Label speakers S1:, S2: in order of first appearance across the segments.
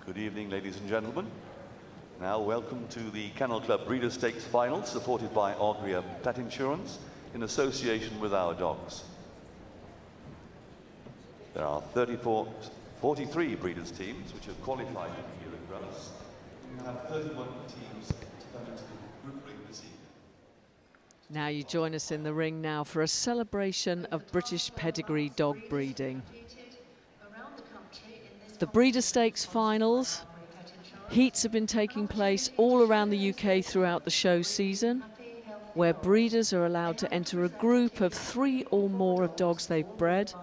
S1: Good evening, ladies and gentlemen. Now, welcome to the Kennel Club Breeder Stakes Final, supported by Ogria Pet Insurance, in association with our dogs. There are 43 breeders' teams which have qualified here at Crufts. We have 31 teams to come into the group ring this evening.
S2: Now you join us in the ring now for a celebration of British pedigree dog breeding. The Breeder Stakes finals. Heats have been taking place all around the UK throughout the show season, where breeders are allowed to enter a group of 3 or more of dogs they've bred.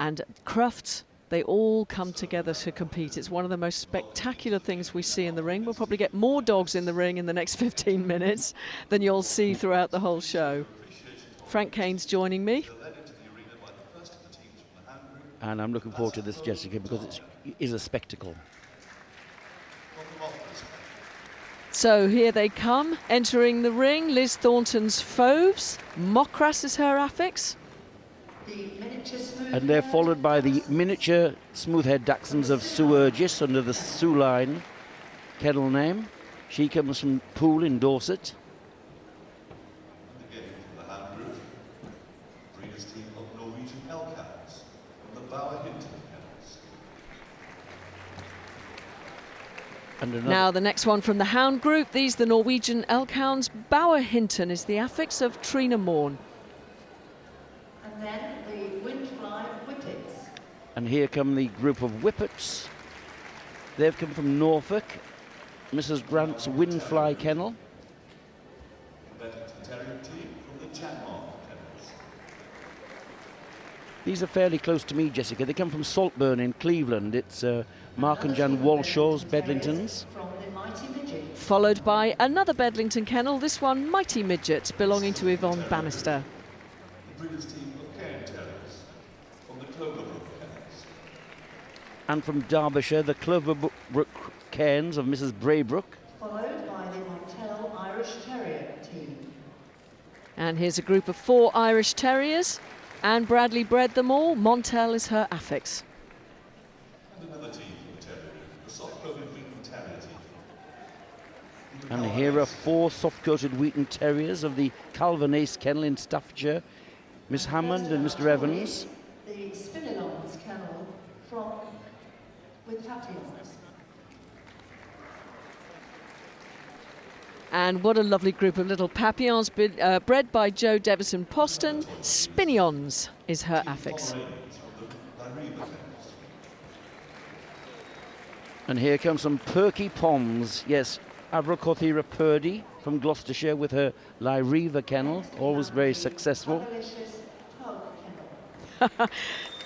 S2: And at Crufts, they all come together to compete. It's one of the most spectacular things we see in the ring. We'll probably get more dogs in the ring in the next 15 minutes than you'll see throughout the whole show. Frank Kane's joining me.
S3: And I'm looking forward to this, Jessica, because it is a spectacle.
S2: So here they come, entering the ring. Liz Thornton's Fauves. Mokras is her affix.
S3: And they're followed by the miniature smooth-haired Dachshunds of Suurgis under the Sue Line kennel name. She comes from Poole in Dorset.
S1: Again, from the hand group, breeders' team of Norwegian Elkhounds from the Bauer Hinton kennels.
S3: And
S2: Now the next one from the hound group. These the Norwegian Elkhounds. Bauer Hinton is the affix of Trina Morn.
S4: And then the Windfly Whippets.
S3: And here come the group of Whippets. They've come from Norfolk, Mrs. Grant's Windfly kennel.
S1: The Bedlington Terrier team from the Chanmark kennels.
S3: These are fairly close to me, Jessica. They come from Saltburn in Cleveland. It's Mark and Jan Walshaw's Bedlingtons.
S4: From the Mighty Midget.
S2: Followed by another Bedlington kennel, this one Mighty Midget, belonging to Yvonne Bannister.
S1: The breeders' team of Cairn Terriers from the Cloverbrook kennels.
S3: And from Derbyshire, the Cloverbrook Cairns of Mrs. Braybrook.
S4: Followed by the Montel Irish Terrier team.
S2: And here's a group of 4 Irish Terriers. Anne Bradley bred them all. Montel is her affix.
S1: And another team from the Terrier, the soft-coated Wheaton Terrier team.
S3: And here are 4 soft-coated Wheaton Terriers of the Calvinace kennel in Staffordshire. Miss Hammond and Mr. Evans.
S4: The Spinelon's kennel with Papillons.
S2: And what a lovely group of little Papillons bred by Joe Devison Poston. Spinions is her affix.
S3: And here comes some perky Poms. Yes, Avrocothera purdy from Gloucestershire with her Lyriva kennel, always very successful.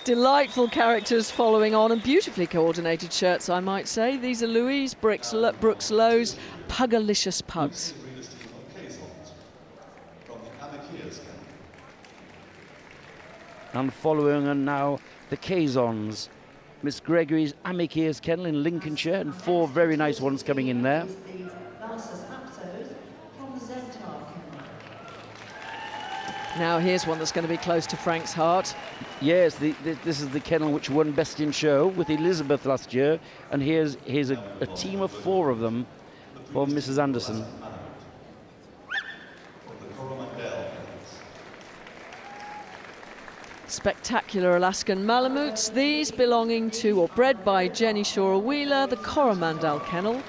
S2: Delightful characters following on, and beautifully coordinated shirts, I might say. These are Louise Brooks Lowe's Pugalicious Pugs.
S3: And following on now, the Kazons. Miss Gregory's Amikir's kennel in Lincolnshire, and 4 very nice ones coming in there.
S2: Now here's one that's going to be close to Frank's heart.
S3: Yes, this is the kennel which won Best in Show with Elizabeth last year, and here's a team of 4 of them for Mrs. Anderson.
S2: Spectacular Alaskan Malamutes, these belonging to or bred by Jenny Shore-Wheeler, the Coromandel kennel.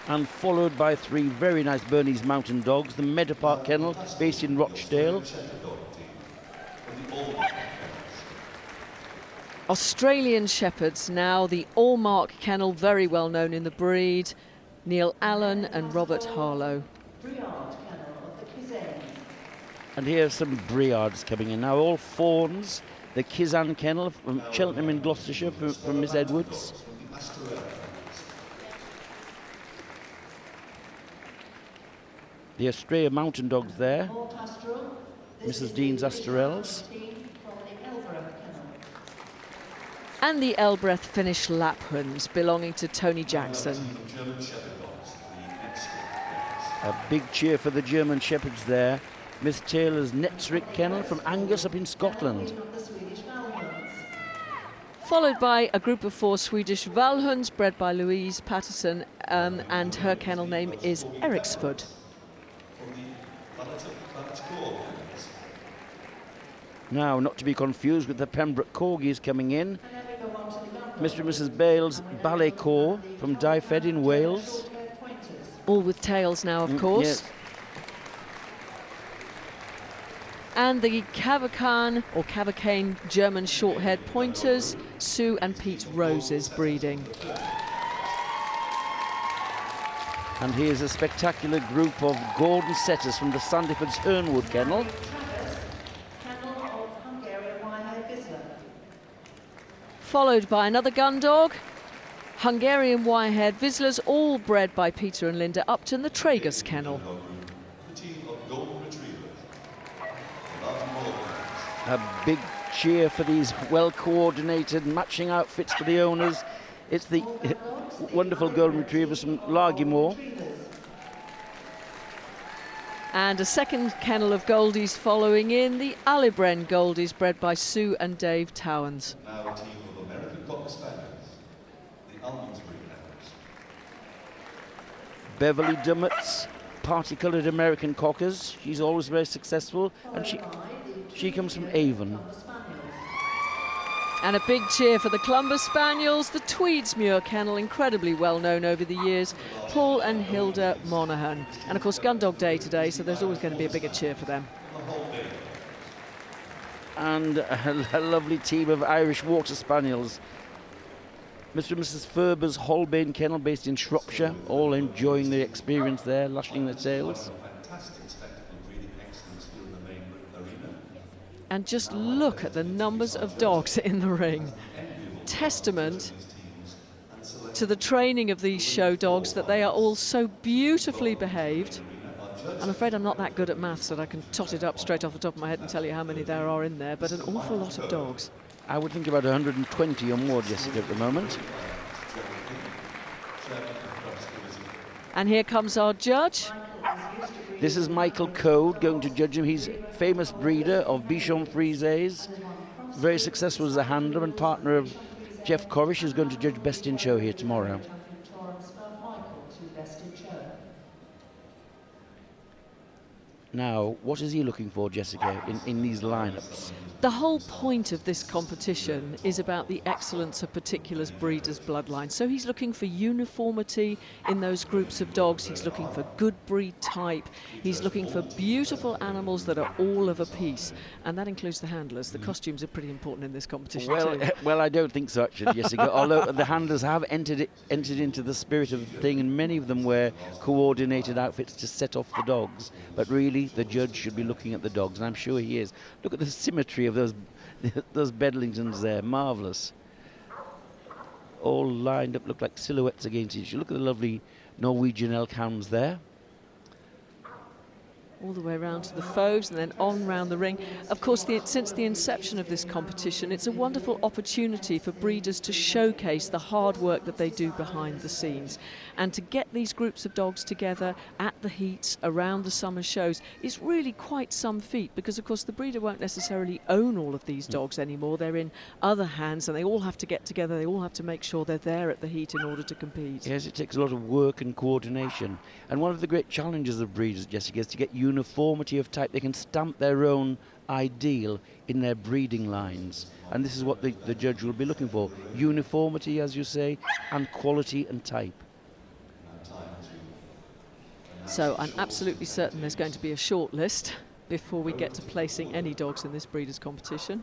S3: And followed by 3 very nice Bernese mountain dogs, the Meadow Park kennel based in Rochdale.
S2: Australian Shepherds now, the Allmark kennel, very well known in the breed. Neil Allen and Robert Harlow.
S3: And here's some Briards coming in now, all fawns. The Kizan kennel from Cheltenham in Gloucestershire from Miss Edwards. The Australia mountain dogs there. Mrs. Dean's Astorels.
S2: And the Elbreth Finnish Lapphunds belonging to Tony Jackson.
S3: A big cheer for the German Shepherds there. Miss Taylor's Netzrick kennel from Angus up in Scotland.
S2: followed by a group of 4 Swedish Vallhunds bred by Louise Patterson, and her kennel name is Eriksford.
S3: Now, not to be confused with the Pembroke Corgis coming in. Mr. and Mrs. Bale's Ballet Corps from Dyfed in Wales.
S2: All with tails now, of course.
S3: Yes.
S2: And the Cavacane or Cavacane German short-haired pointers, Sue and Pete Roses breeding.
S3: And here's a spectacular group of golden setters from the Sandyford's Hernwood Kennel.
S2: Followed by another gun dog, Hungarian wire-haired Vislers, all bred by Peter and Linda Upton, the Tragus Kennel.
S3: A big cheer for these well-coordinated matching outfits for the owners. It's the wonderful golden retrievers from Largymore.
S2: And a second kennel of Goldies following in, the Allibren Goldies bred by Sue and Dave Towans.
S1: Now a team of American Cocker Spaniels, the Almondsbury Kennels.
S3: Beverly Dummett's party-coloured American Cockers. She's always very successful, and she comes from Avon.
S2: And a big cheer for the Clumber Spaniels, the Tweedsmuir Kennel, incredibly well known over the years, Paul and Hilda Monaghan. And of course, Gundog Day today, so there's always going to be a bigger cheer for them.
S3: And a lovely team of Irish Water Spaniels. Mr. and Mrs. Ferber's Holbein Kennel, based in Shropshire, all enjoying the experience there, lashing their tails.
S2: And just look at the numbers of dogs in the ring. Testament to the training of these show dogs, that they are all so beautifully behaved. I'm afraid I'm not that good at maths that I can tot it up straight off the top of my head and tell you how many there are in there, but an awful lot of dogs.
S3: I would think about 120 or more, Jessica, at the moment.
S2: And here comes our judge.
S3: This is Michael Code going to judge him. He's a famous breeder of Bichon Frises, very successful as a handler and partner of Jeff Corish, who's going to judge Best in Show here tomorrow. Now, what is he looking for, Jessica, in these lineups?
S2: The whole point of this competition is about the excellence of particular breeders' bloodlines. So he's looking for uniformity in those groups of dogs. He's looking for good breed type. He's looking for beautiful animals that are all of a piece. And that includes the handlers. The costumes are pretty important in this competition too.
S3: Well, I don't think so, actually, Jessica. Although the handlers have entered into the spirit of the thing, and many of them wear coordinated outfits to set off the dogs. But really, the judge should be looking at the dogs, and I'm sure he is. Look at the symmetry of those Bedlingtons there, marvellous. All lined up, look like silhouettes against each other. Look at the lovely Norwegian elk hounds there.
S2: All the way around to the foes and then on round the ring. Of course, since the inception of this competition, it's a wonderful opportunity for breeders to showcase the hard work that they do behind the scenes. And to get these groups of dogs together at the heats around the summer shows is really quite some feat, because of course the breeder won't necessarily own all of these dogs anymore. They're in other hands and they all have to get together. They all have to make sure they're there at the heat in order to compete.
S3: Yes, it takes a lot of work and coordination. And one of the great challenges of breeders, Jessica, is to get uniformity of type. They can stamp their own ideal in their breeding lines. And this is what the judge will be looking for. Uniformity, as you say, and quality and type.
S2: So I'm absolutely certain there's going to be a short list before we get to placing any dogs in this breeders' competition.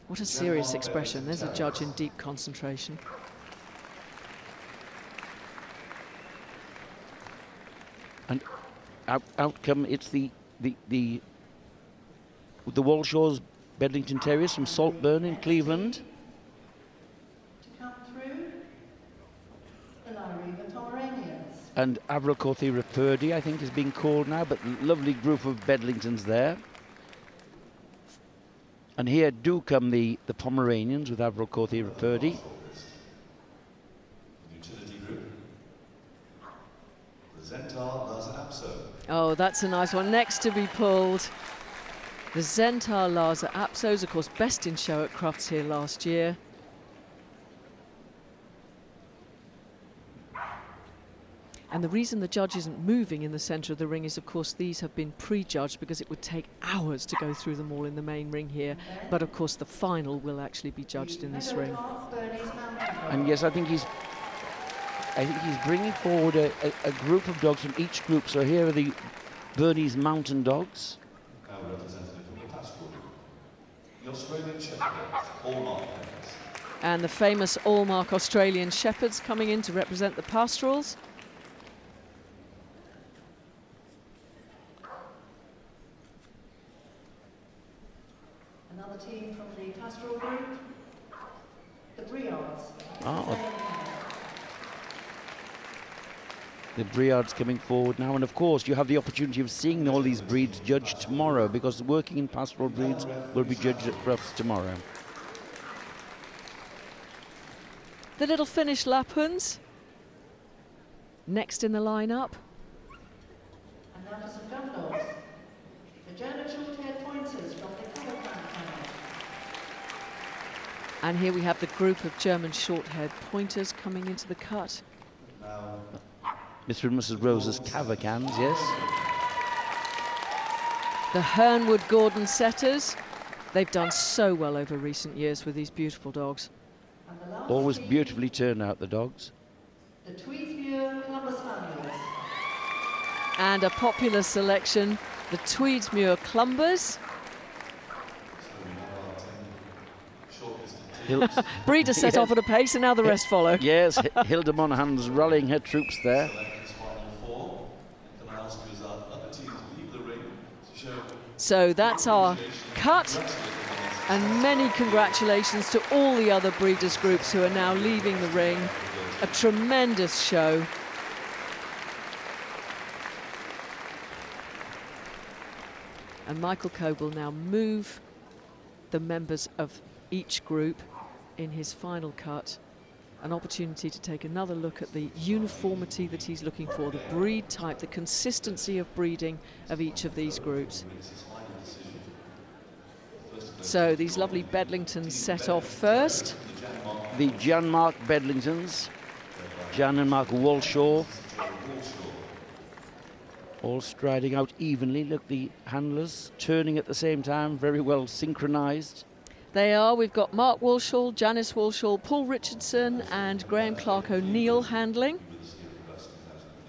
S2: What a serious expression. There's a judge in deep concentration.
S3: And outcome, it's the Walshaws Bedlington Terriers from Saltburn in Cleveland. And Avril Corthera Purdy, I think, is being called now, but lovely group of Bedlingtons there. And here do come the Pomeranians with Avril Corthera Purdy.
S2: Oh, that's a nice one. Next to be pulled. The Zentaur Lhasa Apsos, of course, best in show at Crufts here last year. And the reason the judge isn't moving in the centre of the ring is, of course, these have been prejudged because it would take hours to go through them all in the main ring here. But, of course, the final will actually be judged in this ring.
S3: And yes, I think he's bringing forward a group of dogs from each group. So here are the Bernese mountain dogs.
S1: Now representative from the pastoral. The Australian Shepherd, Hallmark.
S2: And the famous Hallmark Australian Shepherds coming in to represent the pastorals.
S4: Another team from the pastoral group, the Briards.
S3: The Briards coming forward now, and of course you have the opportunity of seeing all these breeds judged tomorrow, because working in pastoral breeds will be judged at Crufts tomorrow.
S2: The little Finnish Lapphunds, next in the lineup.
S4: And now for some gun dogs, the German Shorthaired pointers from the Kennel Club.
S2: And here we have the group of German short-haired pointers coming into the cut.
S3: Mr. and Mrs. Rose's Cavacans, yes.
S2: The Hernwood Gordon setters. They've done so well over recent years with these beautiful dogs.
S3: Always beautifully turned out, the dogs.
S4: The Tweedsmuir Clumber Spaniels.
S2: And a popular selection, the Tweedsmuir Clumbers. Breeder set off at a pace, and now the rest follow.
S3: Yes, Hilda Monaghan's rallying her troops there.
S2: So that's our cut, and many congratulations to all the other breeders' groups who are now leaving the ring. A tremendous show. And Michael Cope will now move the members of each group in his final cut. An opportunity to take another look at the uniformity that he's looking for, the breed type, the consistency of breeding of each of these groups. So these lovely Bedlingtons set off first.
S3: The Jan Mark Bedlingtons, Jan and Mark Walshaw, all striding out evenly. Look, the handlers turning at the same time, very well synchronized.
S2: They are. We've got Mark Walshaw, Janice Walshaw, Paul Richardson and Graham Clark O'Neill handling.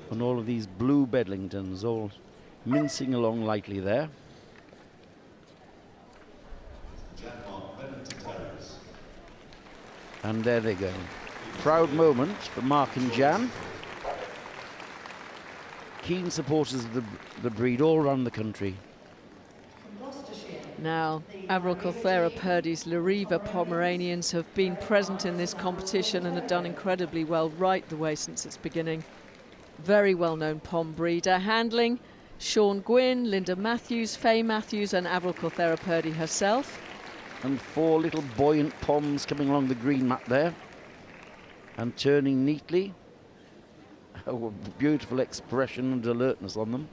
S3: And all of these blue Bedlingtons all mincing along lightly there. And there they go. Proud moment for Mark and Jan. Keen supporters of the breed all around the country.
S2: Now, Avril Colthera Purdy's Lariva Pomeranians have been present in this competition and have done incredibly well right the way since its beginning. Very well-known Pom breeder. Handling Sean Gwynn, Linda Matthews, Faye Matthews and Avril Colthera Purdy herself.
S3: And 4 little buoyant Poms coming along the green mat there and turning neatly. Oh, a beautiful expression and alertness on them.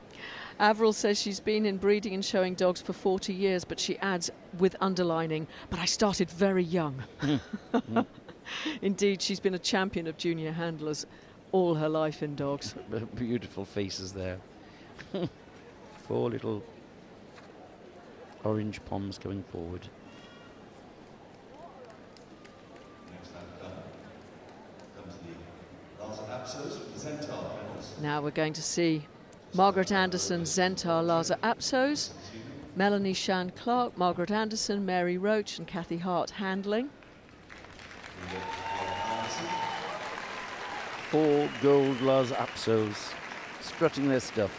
S2: Avril says she's been in breeding and showing dogs for 40 years, but she adds with underlining, but I started very young. Indeed, she's been a champion of junior handlers all her life in dogs.
S3: Beautiful faces there. 4 little orange Poms coming forward.
S2: Now we're going to see Margaret Anderson, Zentaur Lhasa Apsos, Melanie Shan Clark, Margaret Anderson, Mary Roach and Kathy Hart handling.
S3: 4 gold Lhasa Apsos strutting their stuff.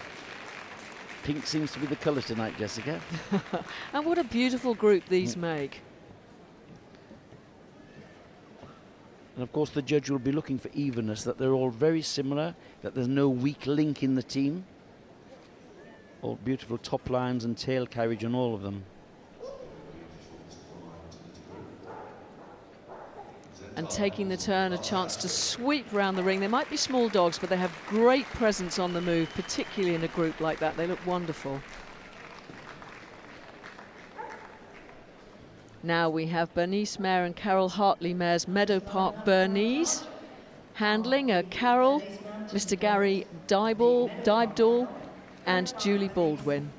S3: Pink seems to be the colour tonight, Jessica.
S2: And what a beautiful group these make.
S3: And of course the judge will be looking for evenness, that they're all very similar, that there's no weak link in the team. All beautiful top lines and tail carriage on all of them.
S2: And taking the turn, a chance to sweep around the ring. They might be small dogs, but they have great presence on the move, particularly in a group like that. They look wonderful. Now we have Bernice Mare and Carol Hartley Mare's Meadow Park Bernese. Handling are Carol, Mr. Gary Dybdahl and Julie Baldwin.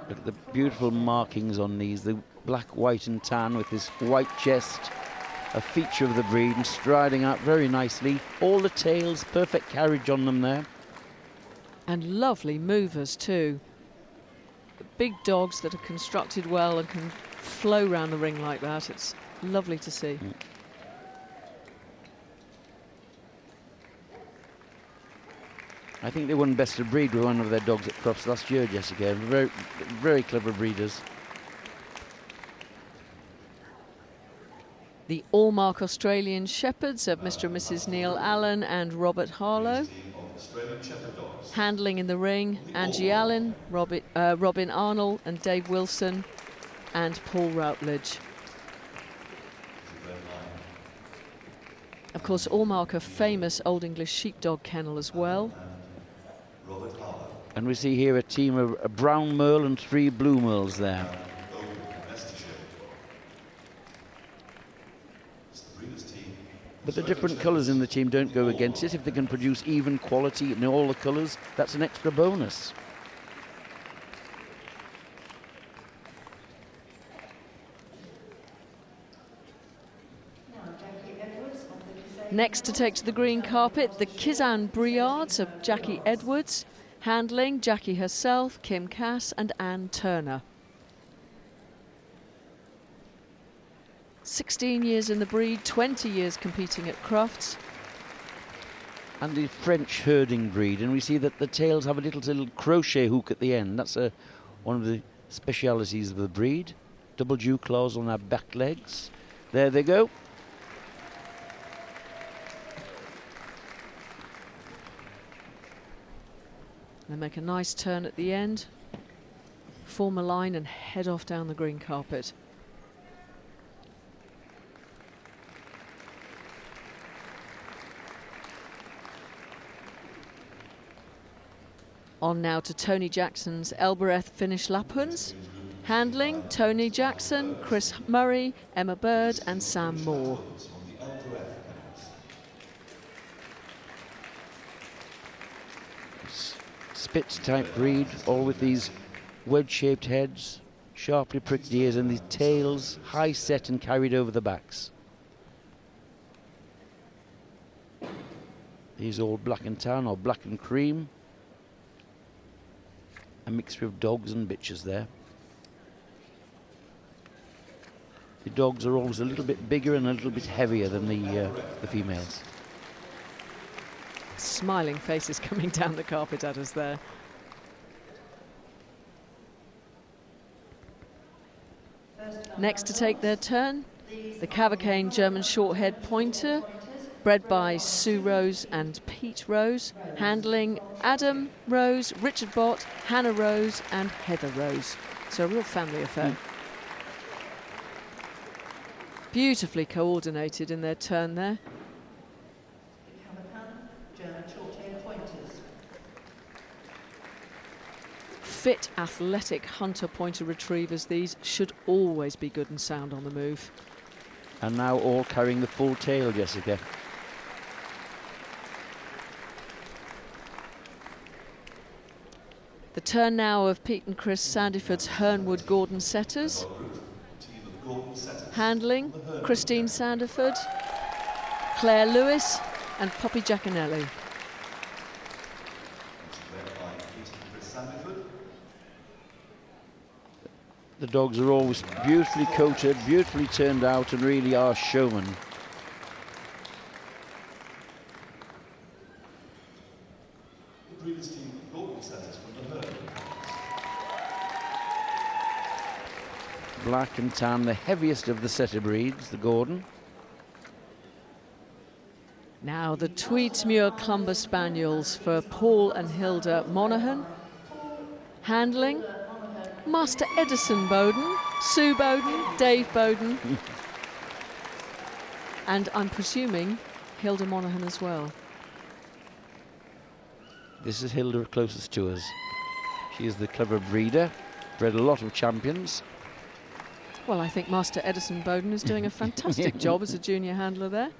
S3: Look at the beautiful markings on these, the black, white and tan with this white chest, a feature of the breed, and striding out very nicely. All the tails, perfect carriage on them there.
S2: And lovely movers too. Big dogs that are constructed well and can flow round the ring like that. It's lovely to see.
S3: I think they won Best of Breed with one of their dogs at Crufts last year, Jessica. Very, very clever breeders.
S2: The Allmark Australian Shepherds of Mr. and Mrs. Neil Allen and Robert Harlow. Handling in the ring, Angie Allen, Robin Arnold and Dave Wilson and Paul Routledge. Of course, Allmark, a famous Old English sheepdog kennel as well.
S3: And we see here a team of a brown merle and 3 blue merles there. But the different colours in the team don't go against it. If they can produce even quality in all the colours, that's an extra bonus.
S2: Next to take to the green carpet, the Kizan Briards of Jackie Edwards. Handling, Jackie herself, Kim Cass and Anne Turner. 16 years in the breed, 20 years competing at Crufts.
S3: And the French herding breed, and we see that the tails have a little crochet hook at the end. That's one of the specialities of the breed. Double dew claws on their back legs. There they go.
S2: They make a nice turn at the end, form a line and head off down the green carpet. On now to Tony Jackson's Elbereth Finnish Laphunds. Handling, Tony Jackson, Chris Murray, Emma Bird and Sam Moore.
S3: Spitz type breed, all with these wedge-shaped heads, sharply pricked ears and these tails high set and carried over the backs. These all black and tan or black and cream. A mixture of dogs and bitches there. The dogs are always a little bit bigger and a little bit heavier than the females.
S2: Smiling faces coming down the carpet at us there. Next to take their turn, the Cavacane German Shorthaired Pointer, bred by Sue Rose and Pete Rose. Handling, Adam Rose, Richard Bott, Hannah Rose and Heather Rose. So a real family affair. Beautifully coordinated in their turn there. Fit, athletic hunter pointer retrievers, these should always be good and sound on the move.
S3: And now all carrying the full tail, Jessica.
S2: The turn now of Pete and Chris Sandyford's Hernwood Gordon setters. Handling, Christine Sanderford, Claire Lewis and Poppy Giaconelli.
S3: The dogs are always beautifully coated, beautifully turned out and really are showmen. Black and tan, the heaviest of the setter breeds, the Gordon.
S2: Now the Tweedsmuir Clumber Spaniels for Paul and Hilda Monaghan. Handling, Master Edison Bowden, Sue Bowden, Dave Bowden, and I'm presuming Hilda Monaghan as well.
S3: This is Hilda closest to us. She is the clever breeder. bred a lot of champions.
S2: Well, I think Master Edison Bowden is doing a fantastic job as a junior handler there.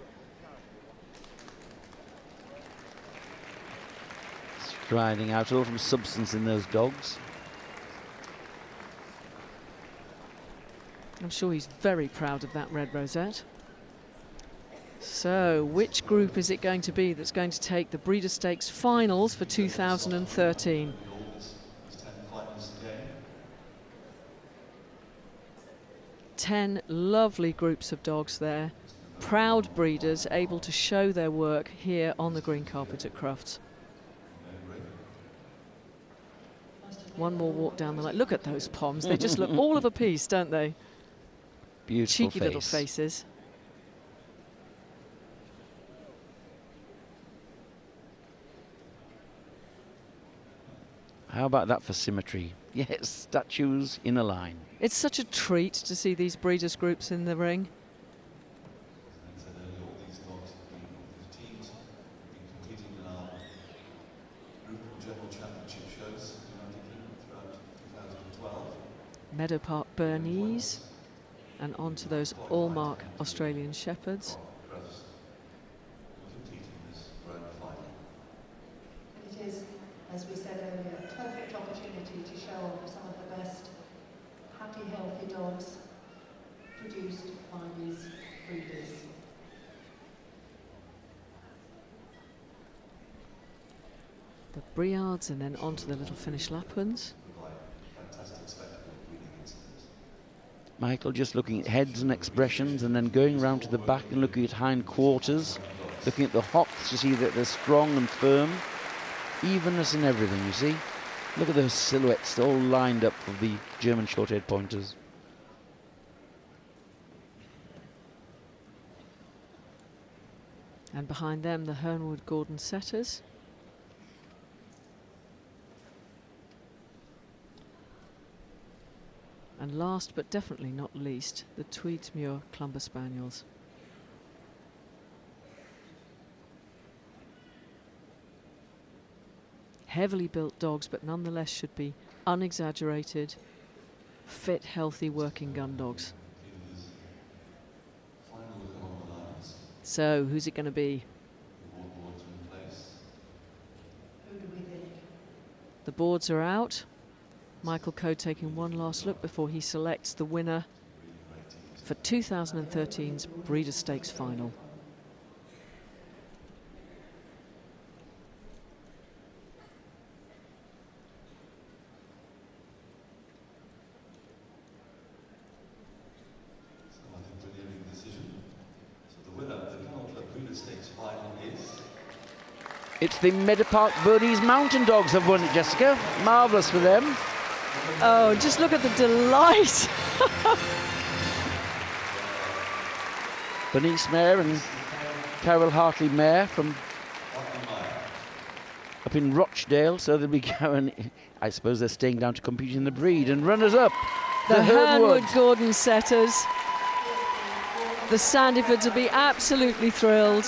S3: Striding out, a lot of substance in those dogs.
S2: I'm sure he's very proud of that red rosette. So, which group is it going to be that's going to take the Breeder Stakes finals for 2013? 10 lovely groups of dogs there. Proud breeders able to show their work here on the green carpet at Crufts. One more walk down the line. Look at those poms. They just look all of a piece, don't they?
S3: Beautiful
S2: Cheeky little faces.
S3: How about that for symmetry? Yes, statues in a line.
S2: It's such a treat to see these breeders' groups in the ring. Meadow Park Bernese, and on to those Allmark Australian Shepherds.
S4: It is, as we said earlier, a perfect opportunity to show off some of the best happy, healthy dogs produced by these breeders.
S2: The Briards and then on to the little Finnish Laplands.
S3: Michael just looking at heads and expressions and then going round to the back and looking at hind quarters, looking at the hops to see that they're strong and firm. Evenness in everything, you see. Look at those silhouettes all lined up of the German short-haired pointers.
S2: And behind them, the Hernwood Gordon Setters. And last but definitely not least, the Tweedsmuir Clumber Spaniels. Heavily built dogs, but nonetheless should be unexaggerated, fit, healthy working gun dogs. So, who's it going to be?
S4: Who do we think?
S2: The boards are out. Michael Coe taking one last look before he selects the winner for 2013's Breeder Stakes final.
S3: It's the Meadow Park Bernese Mountain Dogs have won it, Jessica. Marvellous for them.
S2: Oh, just look at the delight.
S3: Bernice Mare and Carol Hartley Mare from up in Rochdale, so they'll be going, I suppose they're staying down to compete in the breed. And runners up,
S2: The Hernwood Gordon Setters. The Sandyfords will be absolutely thrilled.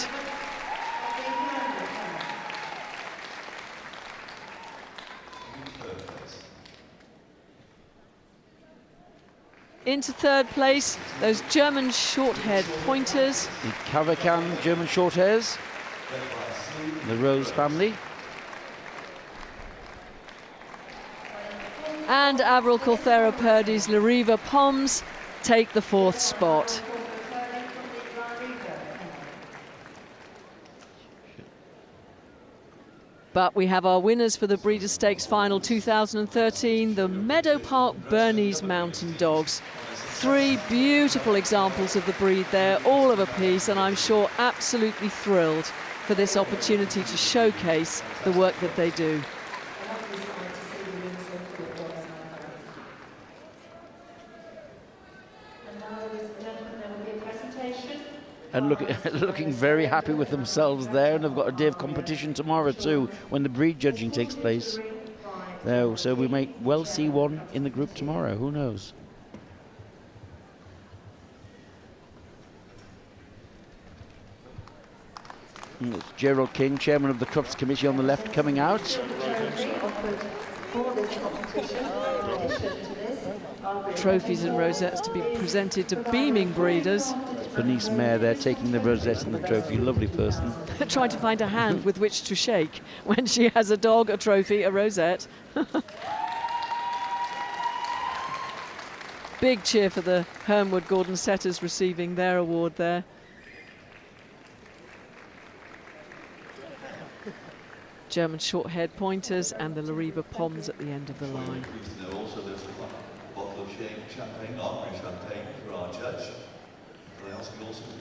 S2: Into third place, those German short-haired pointers.
S3: The Cavacan German Shorthairs, the Rose family.
S2: And Averil Colthera Purdy's Lariva Poms take the fourth spot. But we have our winners for the Breeder Stakes Final 2013, the Meadow Park Bernese Mountain Dogs. 3 beautiful examples of the breed there, all of a piece, and I'm sure absolutely thrilled for this opportunity to showcase the work that they do.
S3: And looking very happy with themselves there, and they've got a day of competition tomorrow too, when the breed judging takes place. So we may well see one in the group tomorrow, who knows? And it's Gerald King, chairman of the Crufts Committee on the left, coming out.
S4: For this competition, in addition to
S2: trophies and rosettes to be presented to beaming breeders.
S3: Bernese mare there taking the rosette and the trophy. Lovely person.
S2: Trying to find a hand with which to shake when she has a dog, a trophy, a rosette. Big cheer for the Hernwood Gordon setters receiving their award there. German short-haired pointers and the Lariva Poms at the end of the line.
S1: Also, there's a bottle of champagne, Armory champagne for our judge. I also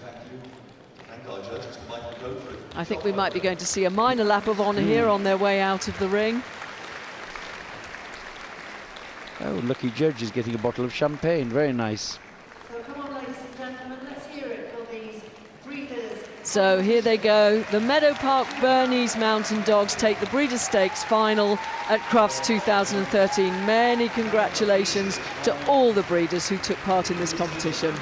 S1: thank our judge, Mr. Michael Godfrey.
S2: I think we might be going to see a minor lap of honour here on their way out of the ring.
S3: Oh, lucky judge is getting a bottle of champagne. Very nice.
S4: So come on, ladies and gentlemen, let's hear it for these breeders.
S2: So here they go. The Meadow Park Bernese Mountain Dogs take the Breeders' Stakes final at Crufts 2013. Many congratulations to all the breeders who took part in this competition.